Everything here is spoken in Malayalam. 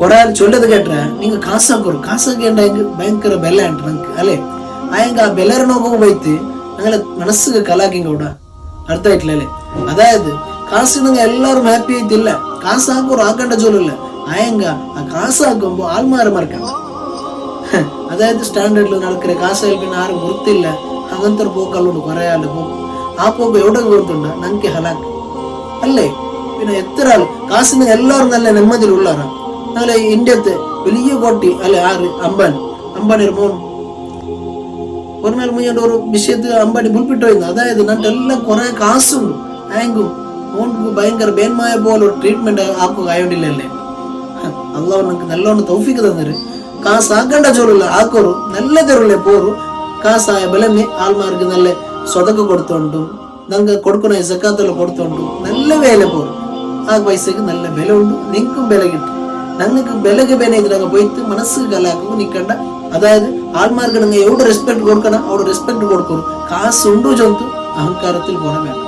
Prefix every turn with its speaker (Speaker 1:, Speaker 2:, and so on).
Speaker 1: കുറെ ആൾ ചൊല്ലത് കേട്ട നിങ്ങ കാസാക്കോರು കാസാക്കേണ്ട ഭയങ്കര ಬೆಲೆ ಅಂತ ನಂಗೆ ಅಲ್ಲೇ ಆಯಂಗ ಆ ಬೆಲೆರ ನೋವು ಬೈತು ഞങ്ങളെ മനസ്സിಗೆ കലാക്കിങ്ക കൂടാ അർത്ഥമായിട്ടില്ലേ. അതായത് കാശ് നിങ്ങൾ എല്ലാവരും ഹാപ്പി ആയിട്ടില്ല. കാശ് ആക്കോರು ആക്കേണ്ട ജോലില്ല. ആയങ്ക ആ കാശ് ആക്കുമ്പോ ആൾമാരെ മറക്കണ്ട. അതായത് സ്റ്റാൻഡേർഡിൽ നടക്കുന്ന കാശായി പിന്നെ ആരും വൃത്തില്ല അങ്ങനത്തെ ഒരു പോക്കല്ലോണ്ട് കുറെ ആളുടെ പോക്ക്. ആ പോക്ക് എവിടെ കൊടുത്തുണ്ട് നങ്കി ഹലാക്ക് അല്ലേ. പിന്നെ എത്ര ആള് കാശിന് എല്ലാവരും നല്ല നെമ്മതിയിലുള്ളാറാ. ഞങ്ങളെ ഇന്ത്യത്തെ വലിയ കോട്ടി അല്ലെ ആറ് അംബാനി മോൻ ഒരു നാൾ മുന്നേ ഒരു വിഷയത്തിൽ അംബാനി മുൻപിട്ട് പോയിരുന്നു. അതായത് നട്ടെല്ലാം കുറെ കാശുണ്ട് ആയെങ്കും മോൻക്ക് ഭയങ്കര ബേന്മായ പോലെ ഒരു ട്രീറ്റ്മെന്റ് ആക്കുക ആയോണ്ടില്ലല്ലേ. അള്ളാഹു നമുക്ക് നല്ലോണം തൗഫീക്ക് തന്നര്. കാശ് ആക്കേണ്ട ജോലില്ല ആക്കോರು നല്ല തെരുവിലെ പോರು കാശായ ബലമേ ആൾമാർക്ക് നല്ല സ്വതക്ക കൊടുത്തോണ്ടും നങ്ക കൊടുക്കുന്ന സക്കാത്തെല്ലാം കൊടുത്തോണ്ടും നല്ല വില പോರು. ആ പൈസക്ക് നല്ല വില ഉണ്ട്. നിങ്ങൾക്കും വില കിട്ടും. ഞങ്ങൾക്ക് വിലക്ക് വേണമെങ്കിൽ ഞങ്ങൾ പോയിട്ട് മനസ്സ് കലാക്കും നിൽക്കണ്ട. അതായത് ആൾമാർക്ക് നിങ്ങൾ എവിടെ റെസ്പെക്ട് കൊടുക്കണം അവിടെ റെസ്പെക്ട് കൊടുക്കണം. കാശ് ഉണ്ടോ ചൊന്തു അഹങ്കാരത്തിൽ പോണ വേണം.